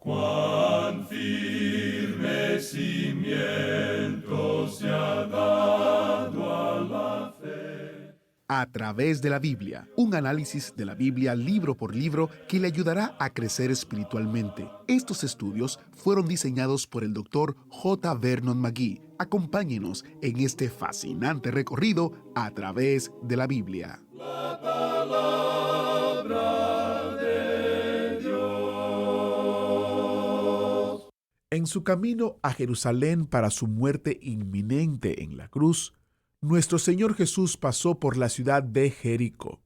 Cuán firme cimiento se ha dado a la fe. A través de la Biblia, un análisis de la Biblia libro por libro que le ayudará a crecer espiritualmente. Estos estudios fueron diseñados por el Dr. J. Vernon McGee. Acompáñenos en este fascinante recorrido a través de la Biblia. La palabra de Dios. En su camino a Jerusalén para su muerte inminente en la cruz, nuestro Señor Jesús pasó por la ciudad de Jericó.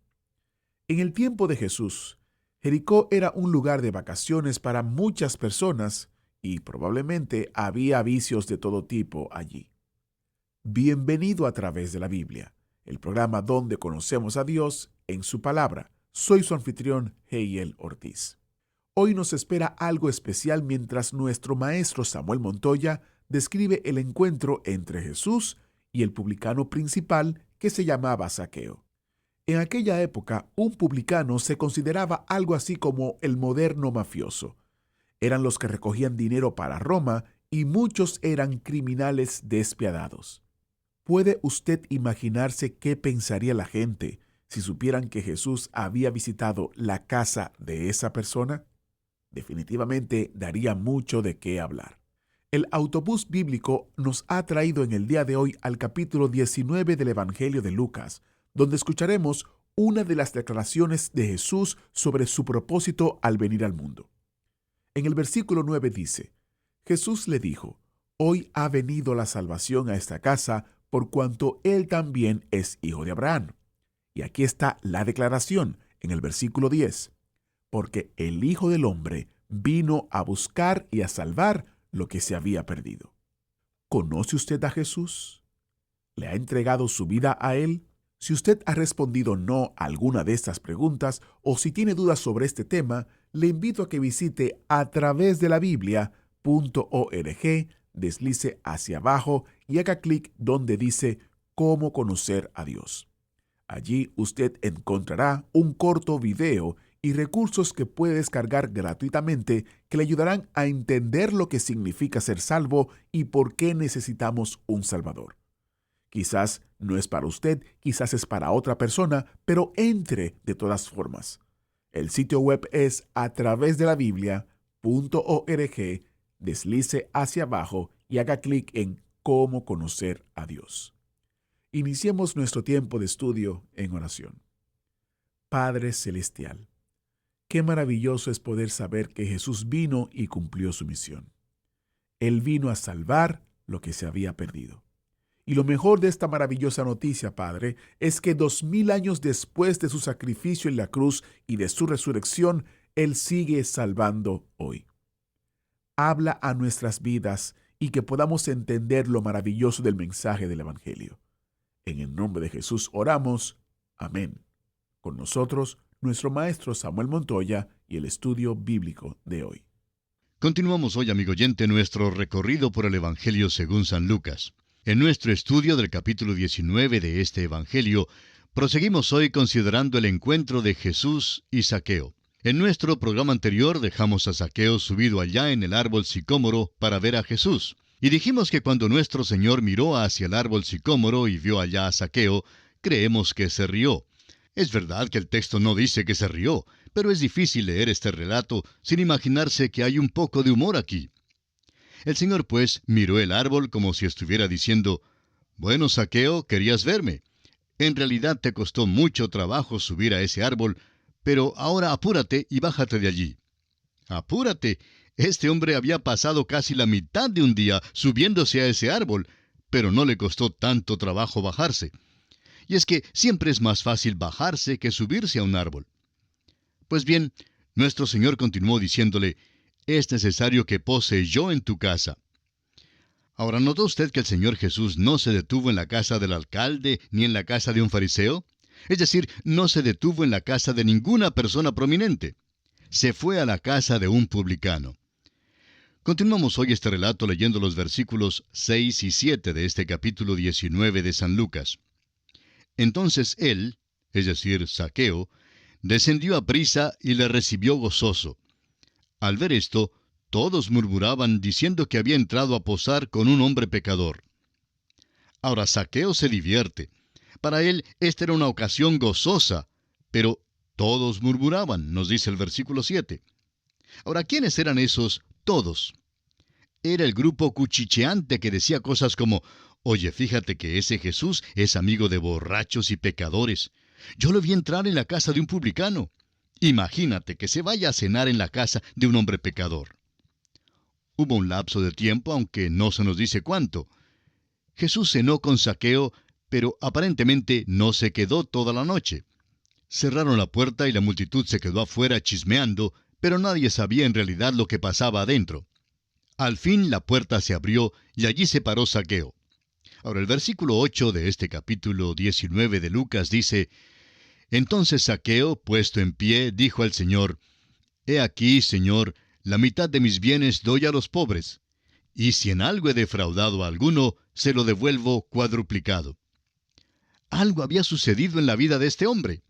En el tiempo de Jesús, Jericó era un lugar de vacaciones para muchas personas y probablemente había vicios de todo tipo allí. Bienvenido a través de la Biblia, el programa donde conocemos a Dios en su palabra. Soy su anfitrión, Heiel Ortiz. Hoy nos espera algo especial mientras nuestro maestro Samuel Montoya describe el encuentro entre Jesús y el publicano principal que se llamaba Zaqueo. En aquella época, un publicano se consideraba algo así como el moderno mafioso. Eran los que recogían dinero para Roma y muchos eran criminales despiadados. ¿Puede usted imaginarse qué pensaría la gente si supieran que Jesús había visitado la casa de esa persona? Definitivamente daría mucho de qué hablar. El autobús bíblico nos ha traído en el día de hoy al capítulo 19 del Evangelio de Lucas, donde escucharemos una de las declaraciones de Jesús sobre su propósito al venir al mundo. En el versículo 9 dice: Jesús le dijo: Hoy ha venido la salvación a esta casa, por cuanto él también es hijo de Abraham. Y aquí está la declaración en el versículo 10: Porque el Hijo del Hombre vino a buscar y a salvar lo que se había perdido. ¿Conoce usted a Jesús? ¿Le ha entregado su vida a Él? Si usted ha respondido no a alguna de estas preguntas o si tiene dudas sobre este tema, le invito a que visite a través de la Biblia.org, deslice hacia abajo y haga clic donde dice «Cómo conocer a Dios». Allí usted encontrará un corto video y recursos que puede descargar gratuitamente que le ayudarán a entender lo que significa ser salvo y por qué necesitamos un Salvador. Quizás no es para usted, quizás es para otra persona, pero entre de todas formas. El sitio web es a través de la Biblia.org, deslice hacia abajo y haga clic en «Cómo conocer a Dios». Iniciemos nuestro tiempo de estudio en oración. Padre Celestial, qué maravilloso es poder saber que Jesús vino y cumplió su misión. Él vino a salvar lo que se había perdido. Y lo mejor de esta maravillosa noticia, Padre, es que 2000 años después de su sacrificio en la cruz y de su resurrección, Él sigue salvando hoy. Habla a nuestras vidas y que podamos entender lo maravilloso del mensaje del Evangelio. En el nombre de Jesús oramos. Amén. Con nosotros, nuestro maestro Samuel Montoya y el estudio bíblico de hoy. Continuamos hoy, amigo oyente, nuestro recorrido por el Evangelio según San Lucas. En nuestro estudio del capítulo 19 de este Evangelio, proseguimos hoy considerando el encuentro de Jesús y Zaqueo. En nuestro programa anterior dejamos a Zaqueo subido allá en el árbol sicómoro para ver a Jesús. Y dijimos que cuando nuestro Señor miró hacia el árbol sicómoro y vio allá a Zaqueo, creemos que se rió. Es verdad que el texto no dice que se rió, pero es difícil leer este relato sin imaginarse que hay un poco de humor aquí. El Señor, pues, miró el árbol como si estuviera diciendo: «Bueno, Zaqueo, querías verme. En realidad te costó mucho trabajo subir a ese árbol, pero ahora apúrate y bájate de allí». ¡Apúrate! Este hombre había pasado casi la mitad de un día subiéndose a ese árbol, pero no le costó tanto trabajo bajarse. Y es que siempre es más fácil bajarse que subirse a un árbol. Pues bien, nuestro Señor continuó diciéndole: «Es necesario que pose yo en tu casa». Ahora, ¿notó usted que el Señor Jesús no se detuvo en la casa del alcalde ni en la casa de un fariseo? Es decir, no se detuvo en la casa de ninguna persona prominente. Se fue a la casa de un publicano. Continuamos hoy este relato leyendo los versículos 6 y 7 de este capítulo 19 de San Lucas. Entonces él, es decir, Zaqueo, descendió aprisa y le recibió gozoso. Al ver esto, todos murmuraban diciendo que había entrado a posar con un hombre pecador. Ahora Zaqueo se divierte. Para él esta era una ocasión gozosa, pero todos murmuraban, nos dice el versículo 7. Ahora, ¿quiénes eran esos todos? Era el grupo cuchicheante que decía cosas como: oye, fíjate que ese Jesús es amigo de borrachos y pecadores. Yo lo vi entrar en la casa de un publicano. Imagínate que se vaya a cenar en la casa de un hombre pecador. Hubo un lapso de tiempo, aunque no se nos dice cuánto. Jesús cenó con Zaqueo, pero aparentemente no se quedó toda la noche. Cerraron la puerta y la multitud se quedó afuera chismeando, pero nadie sabía en realidad lo que pasaba adentro. Al fin la puerta se abrió y allí se paró Zaqueo. Ahora el versículo 8 de este capítulo 19 de Lucas dice: Entonces Zaqueo, puesto en pie, dijo al Señor: He aquí, Señor, la mitad de mis bienes doy a los pobres, y si en algo he defraudado a alguno, se lo devuelvo cuadruplicado. Algo había sucedido en la vida de este hombre.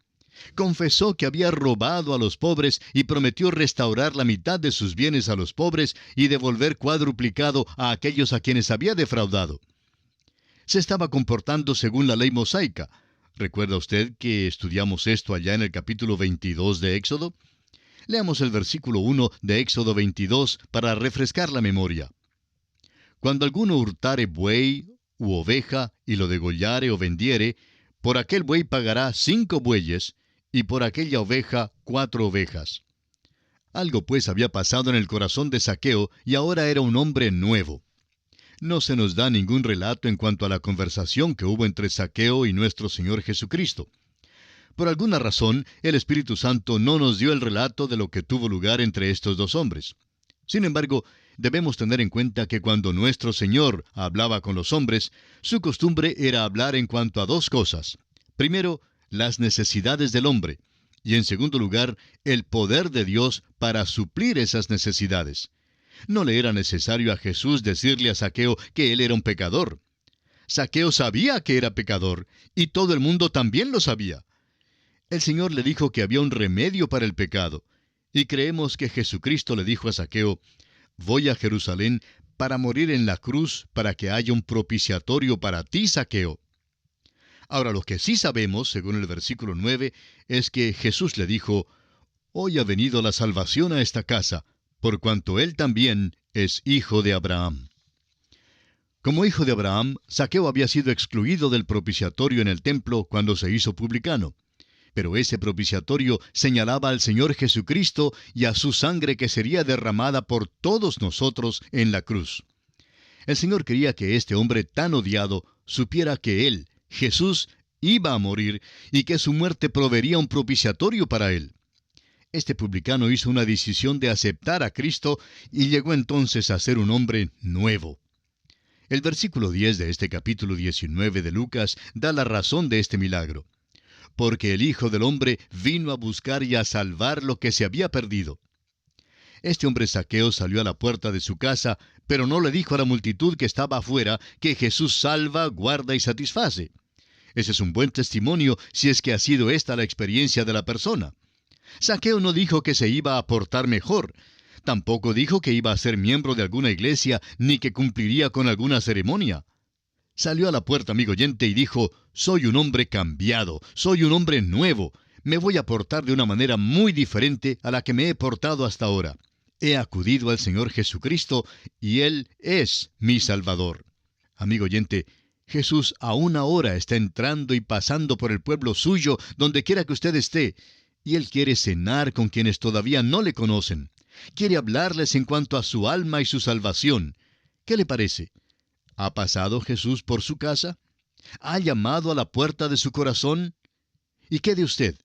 Confesó que había robado a los pobres y prometió restaurar la mitad de sus bienes a los pobres y devolver cuadruplicado a aquellos a quienes había defraudado. Se estaba comportando según la ley mosaica. ¿Recuerda usted que estudiamos esto allá en el capítulo 22 de Éxodo? Leamos el versículo 1 de Éxodo 22 para refrescar la memoria. Cuando alguno hurtare buey u oveja y lo degollare o vendiere, por aquel buey pagará 5 bueyes, y por aquella oveja 4 ovejas. Algo pues había pasado en el corazón de Zaqueo, y ahora era un hombre nuevo. No se nos da ningún relato en cuanto a la conversación que hubo entre Zaqueo y nuestro Señor Jesucristo. Por alguna razón, el Espíritu Santo no nos dio el relato de lo que tuvo lugar entre estos dos hombres. Sin embargo, debemos tener en cuenta que cuando nuestro Señor hablaba con los hombres, su costumbre era hablar en cuanto a dos cosas. Primero, las necesidades del hombre, y en segundo lugar, el poder de Dios para suplir esas necesidades. No le era necesario a Jesús decirle a Zaqueo que él era un pecador. Zaqueo sabía que era pecador, y todo el mundo también lo sabía. El Señor le dijo que había un remedio para el pecado, y creemos que Jesucristo le dijo a Zaqueo: Voy a Jerusalén para morir en la cruz, para que haya un propiciatorio para ti, Zaqueo. Ahora, lo que sí sabemos, según el versículo 9, es que Jesús le dijo: Hoy ha venido la salvación a esta casa, por cuanto él también es hijo de Abraham. Como hijo de Abraham, Zaqueo había sido excluido del propiciatorio en el templo cuando se hizo publicano. Pero ese propiciatorio señalaba al Señor Jesucristo y a su sangre que sería derramada por todos nosotros en la cruz. El Señor quería que este hombre tan odiado supiera que él, Jesús, iba a morir y que su muerte proveería un propiciatorio para él. Este publicano hizo una decisión de aceptar a Cristo y llegó entonces a ser un hombre nuevo. El versículo 10 de este capítulo 19 de Lucas da la razón de este milagro. Porque el Hijo del Hombre vino a buscar y a salvar lo que se había perdido. Este hombre Zaqueo salió a la puerta de su casa, pero no le dijo a la multitud que estaba afuera que Jesús salva, guarda y satisface. Ese es un buen testimonio si es que ha sido esta la experiencia de la persona. Zaqueo no dijo que se iba a portar mejor. Tampoco dijo que iba a ser miembro de alguna iglesia, ni que cumpliría con alguna ceremonia. Salió a la puerta, amigo oyente, y dijo: Soy un hombre cambiado, soy un hombre nuevo. Me voy a portar de una manera muy diferente a la que me he portado hasta ahora. He acudido al Señor Jesucristo y Él es mi Salvador. Amigo oyente, Jesús aún ahora está entrando y pasando por el pueblo suyo, donde quiera que usted esté, y Él quiere cenar con quienes todavía no le conocen. Quiere hablarles en cuanto a su alma y su salvación. ¿Qué le parece? ¿Ha pasado Jesús por su casa? ¿Ha llamado a la puerta de su corazón? ¿Y qué de usted?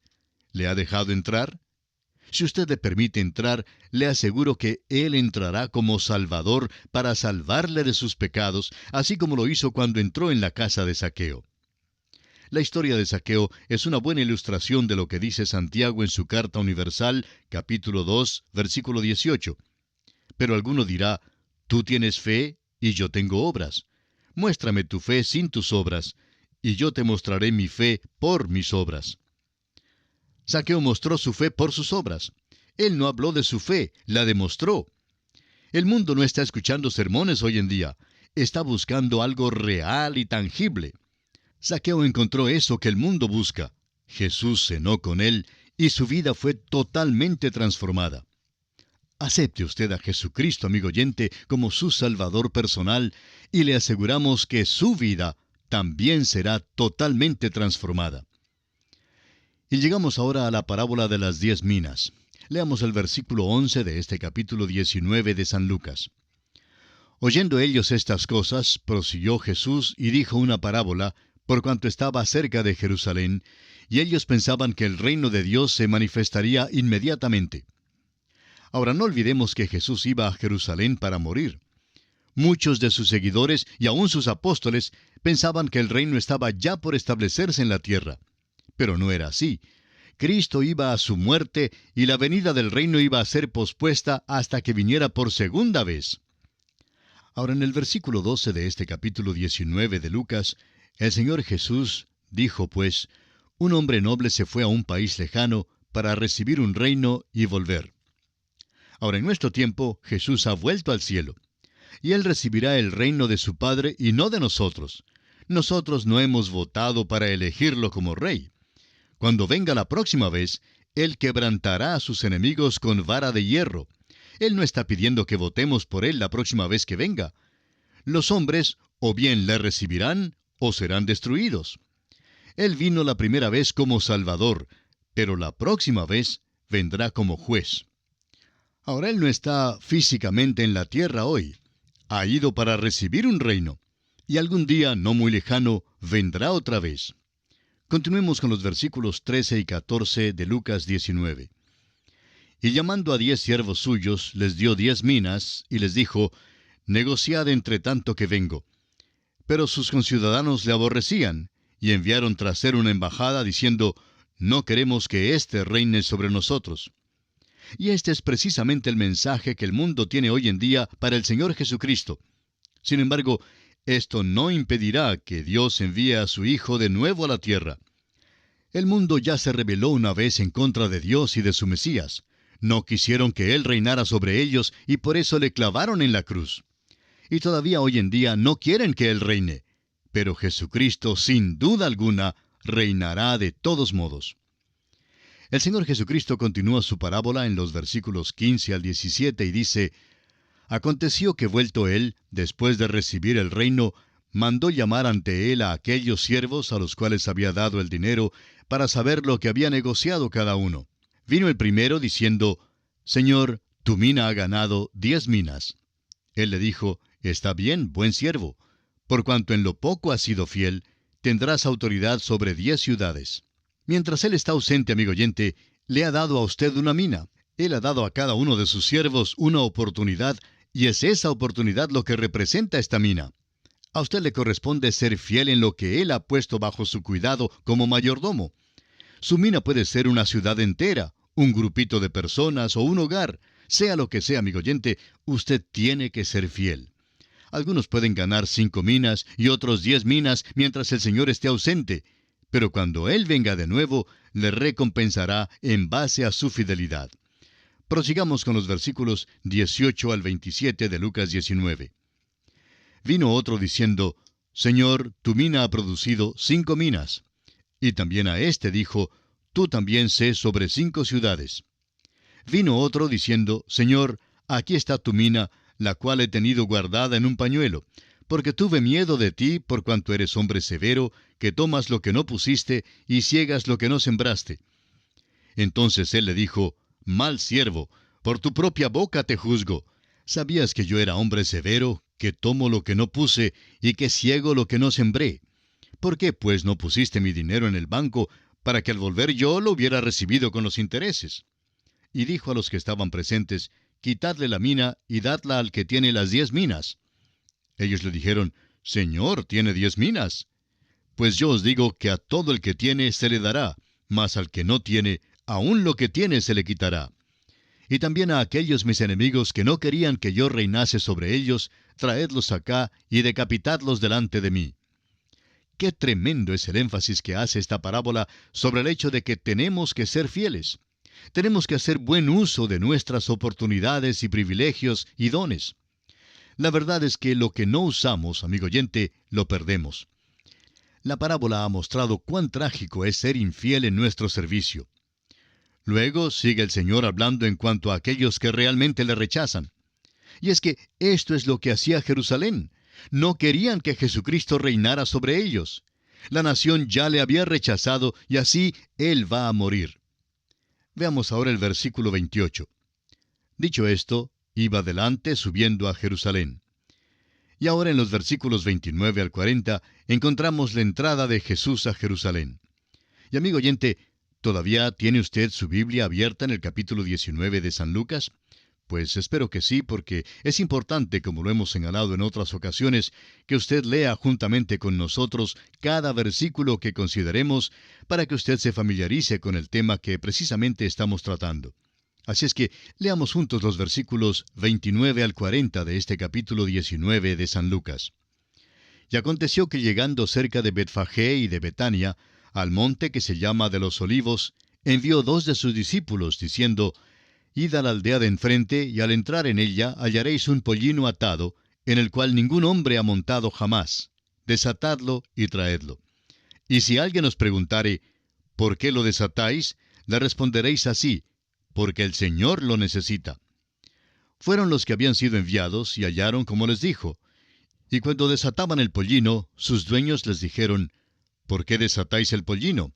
¿Le ha dejado entrar? Si usted le permite entrar, le aseguro que Él entrará como Salvador para salvarle de sus pecados, así como lo hizo cuando entró en la casa de Zaqueo. La historia de Zaqueo es una buena ilustración de lo que dice Santiago en su Carta Universal, capítulo 2, versículo 18. Pero alguno dirá: Tú tienes fe y yo tengo obras. Muéstrame tu fe sin tus obras, y yo te mostraré mi fe por mis obras. Zaqueo mostró su fe por sus obras. Él no habló de su fe, la demostró. El mundo no está escuchando sermones hoy en día. Está buscando algo real y tangible. Zaqueo encontró eso que el mundo busca. Jesús cenó con él y su vida fue totalmente transformada. Acepte usted a Jesucristo, amigo oyente, como su Salvador personal y le aseguramos que su vida también será totalmente transformada. Y llegamos ahora a la parábola de las 10 minas. Leamos el versículo 11 de este capítulo 19 de San Lucas. Oyendo ellos estas cosas, prosiguió Jesús y dijo una parábola, por cuanto estaba cerca de Jerusalén, y ellos pensaban que el reino de Dios se manifestaría inmediatamente. Ahora no olvidemos que Jesús iba a Jerusalén para morir. Muchos de sus seguidores y aún sus apóstoles pensaban que el reino estaba ya por establecerse en la tierra. Pero no era así. Cristo iba a su muerte y la venida del reino iba a ser pospuesta hasta que viniera por segunda vez. Ahora en el versículo 12 de este capítulo 19 de Lucas, el Señor Jesús dijo pues, un hombre noble se fue a un país lejano para recibir un reino y volver. Ahora en nuestro tiempo Jesús ha vuelto al cielo, y Él recibirá el reino de su Padre y no de nosotros. Nosotros no hemos votado para elegirlo como rey. Cuando venga la próxima vez, Él quebrantará a sus enemigos con vara de hierro. Él no está pidiendo que votemos por Él la próxima vez que venga. Los hombres o bien le recibirán o serán destruidos. Él vino la primera vez como Salvador, pero la próxima vez vendrá como juez. Ahora Él no está físicamente en la tierra hoy. Ha ido para recibir un reino, y algún día no muy lejano vendrá otra vez. Continuemos con los versículos 13 y 14 de Lucas 19. Y llamando a 10 siervos suyos, les dio 10 minas, y les dijo, negociad entre tanto que vengo. Pero sus conciudadanos le aborrecían, y enviaron tras él una embajada, diciendo, no queremos que éste reine sobre nosotros. Y este es precisamente el mensaje que el mundo tiene hoy en día para el Señor Jesucristo. Sin embargo, esto no impedirá que Dios envíe a su Hijo de nuevo a la tierra. El mundo ya se rebeló una vez en contra de Dios y de su Mesías. No quisieron que Él reinara sobre ellos y por eso le clavaron en la cruz. Y todavía hoy en día no quieren que Él reine. Pero Jesucristo, sin duda alguna, reinará de todos modos. El Señor Jesucristo continúa su parábola en los versículos 15 al 17 y dice, aconteció que vuelto Él, después de recibir el reino, mandó llamar ante Él a aquellos siervos a los cuales había dado el dinero, para saber lo que había negociado cada uno. Vino el primero diciendo, Señor, tu mina ha ganado 10 minas. Él le dijo, está bien, buen siervo. Por cuanto en lo poco has sido fiel, tendrás autoridad sobre 10 ciudades. Mientras él está ausente, amigo oyente, le ha dado a usted una mina. Él ha dado a cada uno de sus siervos una oportunidad, y es esa oportunidad lo que representa esta mina. A usted le corresponde ser fiel en lo que él ha puesto bajo su cuidado como mayordomo. Su mina puede ser una ciudad entera, un grupito de personas o un hogar. Sea lo que sea, amigo oyente, usted tiene que ser fiel. Algunos pueden ganar 5 minas y otros 10 minas mientras el Señor esté ausente. Pero cuando Él venga de nuevo, le recompensará en base a su fidelidad. Prosigamos con los versículos 18 al 27 de Lucas 19. Vino otro diciendo, Señor, tu mina ha producido 5 minas. Y también a éste dijo, tú también sé sobre 5 ciudades. Vino otro diciendo, Señor, aquí está tu mina, la cual he tenido guardada en un pañuelo, porque tuve miedo de ti por cuanto eres hombre severo, que tomas lo que no pusiste y ciegas lo que no sembraste. Entonces él le dijo, mal siervo, por tu propia boca te juzgo. ¿Sabías que yo era hombre severo, que tomo lo que no puse y que ciego lo que no sembré? ¿Por qué, pues, no pusiste mi dinero en el banco, para que al volver yo lo hubiera recibido con los intereses? Y dijo a los que estaban presentes, quitadle la mina y dadla al que tiene las 10 minas. Ellos le dijeron, Señor, tiene 10 minas. Pues yo os digo que a todo el que tiene se le dará, mas al que no tiene, aun lo que tiene se le quitará. Y también a aquellos mis enemigos que no querían que yo reinase sobre ellos, traedlos acá y decapitadlos delante de mí. Qué tremendo es el énfasis que hace esta parábola sobre el hecho de que tenemos que ser fieles. Tenemos que hacer buen uso de nuestras oportunidades y privilegios y dones. La verdad es que lo que no usamos, amigo oyente, lo perdemos. La parábola ha mostrado cuán trágico es ser infiel en nuestro servicio. Luego sigue el Señor hablando en cuanto a aquellos que realmente le rechazan. Y es que esto es lo que hacía Jerusalén. No querían que Jesucristo reinara sobre ellos. La nación ya le había rechazado y así Él va a morir. Veamos ahora el versículo 28. Dicho esto, iba adelante subiendo a Jerusalén. Y ahora en los versículos 29 al 40 encontramos la entrada de Jesús a Jerusalén. Y amigo oyente, ¿todavía tiene usted su Biblia abierta en el capítulo 19 de San Lucas? Pues espero que sí, porque es importante, como lo hemos señalado en otras ocasiones, que usted lea juntamente con nosotros cada versículo que consideremos para que usted se familiarice con el tema que precisamente estamos tratando. Así es que leamos juntos los versículos 29 al 40 de este capítulo 19 de San Lucas. Y aconteció que llegando cerca de Betfagé y de Betania, al monte que se llama de los Olivos, envió 2 de sus discípulos, diciendo: Id a la aldea de enfrente, y al entrar en ella hallaréis un pollino atado, en el cual ningún hombre ha montado jamás. Desatadlo y traedlo. Y si alguien os preguntare, ¿por qué lo desatáis?, le responderéis así: porque el Señor lo necesita. Fueron los que habían sido enviados y hallaron como les dijo. Y cuando desataban el pollino, sus dueños les dijeron: ¿por qué desatáis el pollino?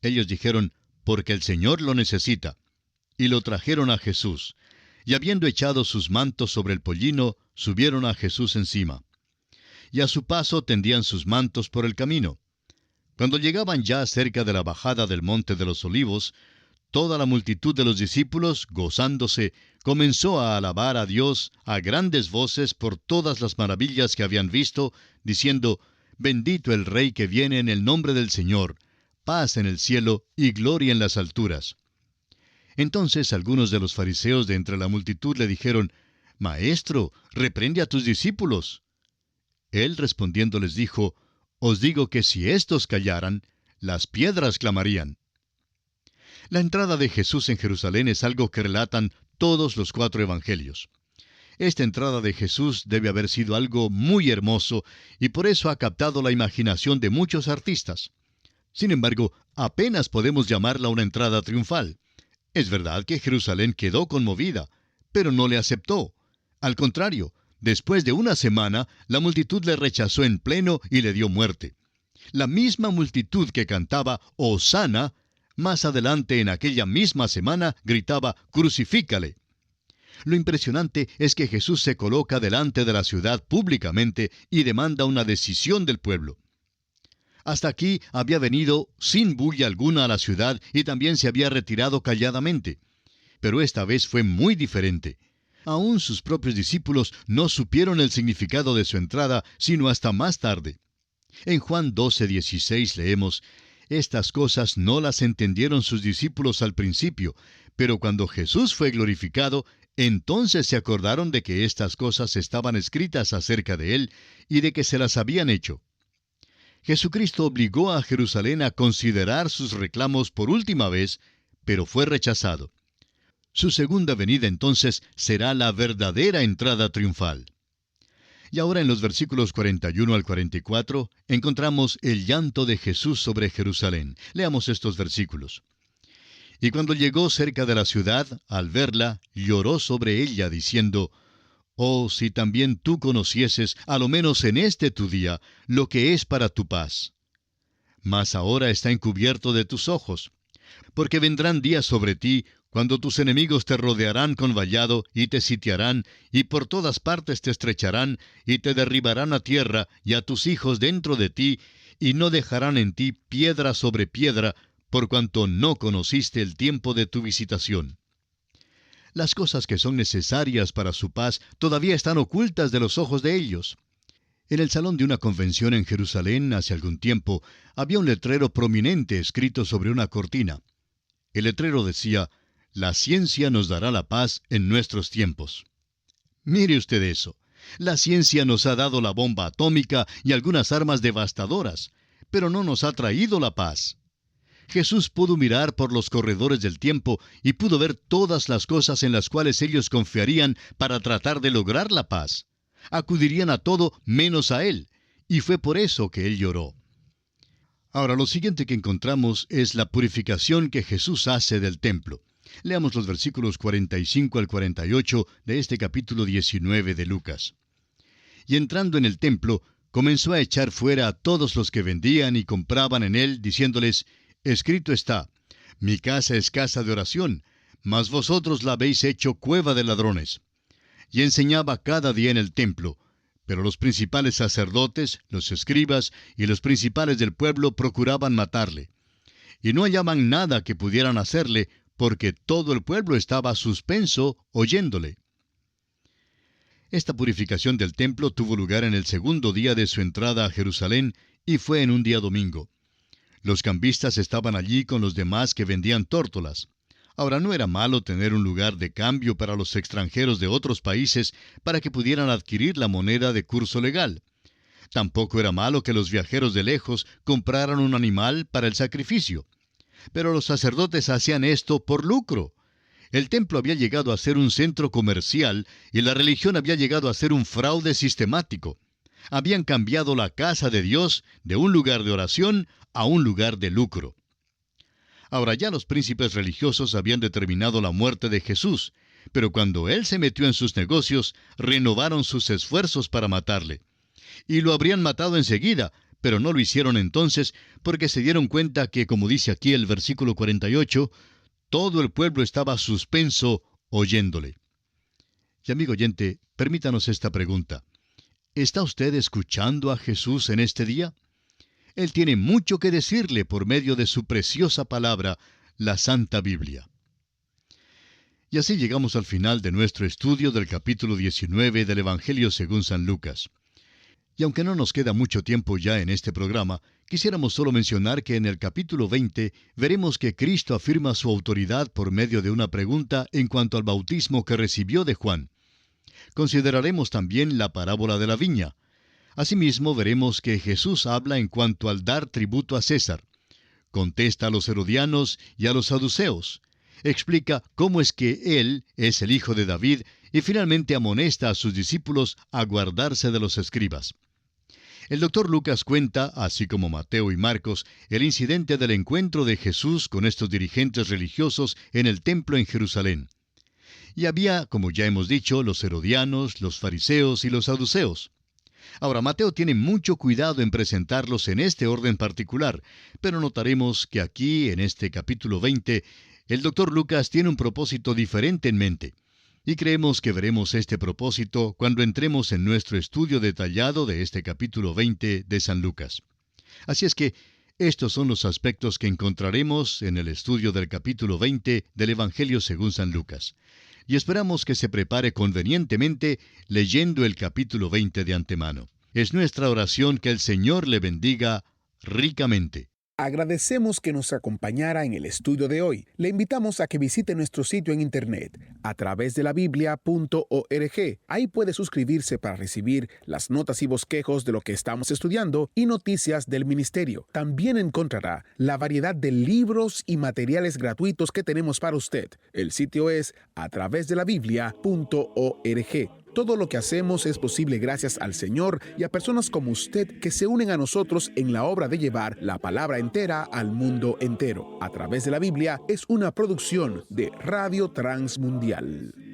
Ellos dijeron: porque el Señor lo necesita. Y lo trajeron a Jesús. Y habiendo echado sus mantos sobre el pollino, subieron a Jesús encima. Y a su paso tendían sus mantos por el camino. Cuando llegaban ya cerca de la bajada del monte de los Olivos, toda la multitud de los discípulos, gozándose, comenzó a alabar a Dios a grandes voces por todas las maravillas que habían visto, diciendo: Bendito el Rey que viene en el nombre del Señor, paz en el cielo y gloria en las alturas. Entonces algunos de los fariseos de entre la multitud le dijeron: Maestro, reprende a tus discípulos. Él respondiendo les dijo: Os digo que si éstos callaran, las piedras clamarían. La entrada de Jesús en Jerusalén es algo que relatan todos los 4 evangelios. Esta entrada de Jesús debe haber sido algo muy hermoso y por eso ha captado la imaginación de muchos artistas. Sin embargo, apenas podemos llamarla una entrada triunfal. Es verdad que Jerusalén quedó conmovida, pero no le aceptó. Al contrario, después de una semana, la multitud le rechazó en pleno y le dio muerte. La misma multitud que cantaba «Hosana», más adelante en aquella misma semana gritaba «Crucifícale». Lo impresionante es que Jesús se coloca delante de la ciudad públicamente y demanda una decisión del pueblo. Hasta aquí había venido sin bulla alguna a la ciudad y también se había retirado calladamente. Pero esta vez fue muy diferente. Aún sus propios discípulos no supieron el significado de su entrada sino hasta más tarde. En Juan 12:16 leemos: Estas cosas no las entendieron sus discípulos al principio, pero cuando Jesús fue glorificado, entonces se acordaron de que estas cosas estaban escritas acerca de él y de que se las habían hecho. Jesucristo obligó a Jerusalén a considerar sus reclamos por última vez, pero fue rechazado. Su segunda venida entonces será la verdadera entrada triunfal. Y ahora en los versículos 41 al 44 encontramos el llanto de Jesús sobre Jerusalén. Leamos estos versículos. Y cuando llegó cerca de la ciudad, al verla, lloró sobre ella, diciendo: Oh, si también tú conocieses, a lo menos en este tu día, lo que es para tu paz. Mas ahora está encubierto de tus ojos. Porque vendrán días sobre ti, cuando tus enemigos te rodearán con vallado, y te sitiarán, y por todas partes te estrecharán, y te derribarán a tierra, y a tus hijos dentro de ti, y no dejarán en ti piedra sobre piedra, por cuanto no conociste el tiempo de tu visitación. Las cosas que son necesarias para su paz todavía están ocultas de los ojos de ellos. En el salón de una convención en Jerusalén hace algún tiempo, había un letrero prominente escrito sobre una cortina. El letrero decía: La ciencia nos dará la paz en nuestros tiempos. Mire usted eso. La ciencia nos ha dado la bomba atómica y algunas armas devastadoras, pero no nos ha traído la paz. Jesús pudo mirar por los corredores del tiempo y pudo ver todas las cosas en las cuales ellos confiarían para tratar de lograr la paz. Acudirían a todo menos a Él, y fue por eso que Él lloró. Ahora, lo siguiente que encontramos es la purificación que Jesús hace del templo. Leamos los versículos 45 al 48 de este capítulo 19 de Lucas. Y entrando en el templo, comenzó a echar fuera a todos los que vendían y compraban en él, diciéndoles: Escrito está, mi casa es casa de oración, mas vosotros la habéis hecho cueva de ladrones. Y enseñaba cada día en el templo, pero los principales sacerdotes, los escribas y los principales del pueblo procuraban matarle. Y no hallaban nada que pudieran hacerle, porque todo el pueblo estaba suspenso oyéndole. Esta purificación del templo tuvo lugar en el segundo día de su entrada a Jerusalén, y fue en un día domingo. Los cambistas estaban allí con los demás que vendían tórtolas. Ahora, no era malo tener un lugar de cambio para los extranjeros de otros países para que pudieran adquirir la moneda de curso legal. Tampoco era malo que los viajeros de lejos compraran un animal para el sacrificio. Pero los sacerdotes hacían esto por lucro. El templo había llegado a ser un centro comercial y la religión había llegado a ser un fraude sistemático. Habían cambiado la casa de Dios de un lugar de oración a un lugar de lucro. Ahora, ya los príncipes religiosos habían determinado la muerte de Jesús, pero cuando él se metió en sus negocios, renovaron sus esfuerzos para matarle. Y lo habrían matado enseguida, pero no lo hicieron entonces, porque se dieron cuenta que, como dice aquí el versículo 48, todo el pueblo estaba suspenso oyéndole. Y amigo oyente, permítanos esta pregunta. ¿Está usted escuchando a Jesús en este día? Él tiene mucho que decirle por medio de su preciosa palabra, la Santa Biblia. Y así llegamos al final de nuestro estudio del capítulo 19 del Evangelio según San Lucas. Y aunque no nos queda mucho tiempo ya en este programa, quisiéramos solo mencionar que en el capítulo 20 veremos que Cristo afirma su autoridad por medio de una pregunta en cuanto al bautismo que recibió de Juan. Consideraremos también la parábola de la viña. Asimismo, veremos que Jesús habla en cuanto al dar tributo a César. Contesta a los herodianos y a los saduceos. Explica cómo es que Él es el hijo de David y finalmente amonesta a sus discípulos a guardarse de los escribas. El doctor Lucas cuenta, así como Mateo y Marcos, el incidente del encuentro de Jesús con estos dirigentes religiosos en el templo en Jerusalén. Y había, como ya hemos dicho, los herodianos, los fariseos y los saduceos. Ahora, Mateo tiene mucho cuidado en presentarlos en este orden particular, pero notaremos que aquí, en este capítulo 20, el doctor Lucas tiene un propósito diferente en mente. Y creemos que veremos este propósito cuando entremos en nuestro estudio detallado de este capítulo 20 de San Lucas. Así es que estos son los aspectos que encontraremos en el estudio del capítulo 20 del Evangelio según San Lucas. Y esperamos que se prepare convenientemente leyendo el capítulo 20 de antemano. Es nuestra oración que el Señor le bendiga ricamente. Agradecemos que nos acompañara en el estudio de hoy. Le invitamos a que visite nuestro sitio en internet a través de la biblia.org. Ahí puede suscribirse para recibir las notas y bosquejos de lo que estamos estudiando y noticias del ministerio. También encontrará la variedad de libros y materiales gratuitos que tenemos para usted. El sitio es a través de la biblia.org. Todo lo que hacemos es posible gracias al Señor y a personas como usted que se unen a nosotros en la obra de llevar la palabra entera al mundo entero. A través de la Biblia es una producción de Radio Transmundial.